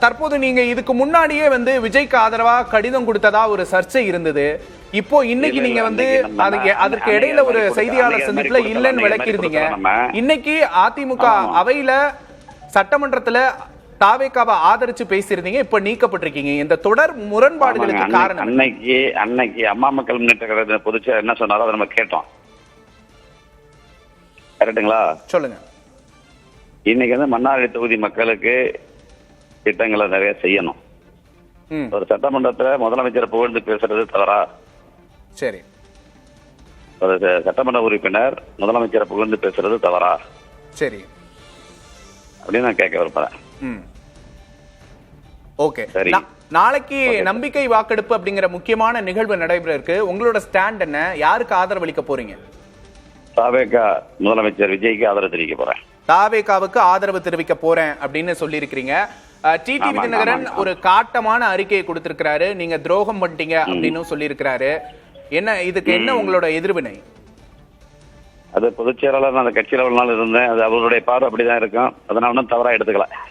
தற்போது நீங்க இதுக்கு முன்னாடியே விஜய்க்கு ஆதரவா கடிதம் கொடுத்ததா ஒரு சர்ச்சை இருந்தது. இப்போ இன்னைக்கு நீங்க அதற்கு இடையில ஒரு செய்தியாளர் சந்திப்புல இல்லன்னு விளக்கியிருந்தீங்க. இன்னைக்கு அதிமுக அவையில சட்டமன்றத்துல தாவேகாவை ஆதரிச்சு பேசியிருந்தீங்க, இப்ப நீக்கப்பட்டிருக்கீங்க. இந்த தொடர் முரண்பாடுகளுக்கு காரணம் அன்னைக்கு அம்மா மக்கள் முன்னேற்ற கழக பொதுச்செயலாளர் என்ன சொன்னாரோ அதை நம்ம கேட்டோம். கரெக்டுங்களா? சொல்லுங்க. இன்னைக்கு மன்னார்குடி தொகுதி மக்களுக்கு திட்டங்களை நிறைய செய்யணும். ஒரு சட்டமன்றத்துல முதலமைச்சரை புகழ்ந்து பேசுறது தவறா? சரி. ஒரு சட்டமன்ற உறுப்பினர் முதலமைச்சரை புகழ்ந்து பேசுறது தவறா? சரி அப்படின்னு நான் கேட்க விரும்புறேன். ஓகே. நாளைக்கு நம்பிக்கை வாக்கெடுப்பு அப்படிங்கிற முக்கியமான நிகழ்வு நடைபெற இருக்கு. உங்களோட ஸ்டாண்ட் என்ன? யாருக்கு ஆதரவளிக்க போறீங்க? தாவேகா முதலமைச்சர் விஜய்க்கு ஆதரவு தெரிவிக்க போறேன். தாவேகாவுக்கு ஆதரவு தெரிவிக்க போறேன் அப்படின்னு சொல்லி இருக்கிறீங்க. டிடிவி தினகரன் ஒரு காட்டமான அறிக்கையை கொடுத்திருக்கிறாரு. நீங்க துரோகம் பண்ணிட்டீங்க அப்படின்னு சொல்லி இருக்கிறாரு. என்ன இதுக்கு என்ன உங்களோட எதிர்வினை? அது பொதுச் செயலாளர் அந்த கட்சியில் ஒரு நாள் இருந்தேன். அது அவருடைய பார்வை அப்படிதான் இருக்கும். அதை நான் ஒன்றும் தவறா எடுத்துக்கல.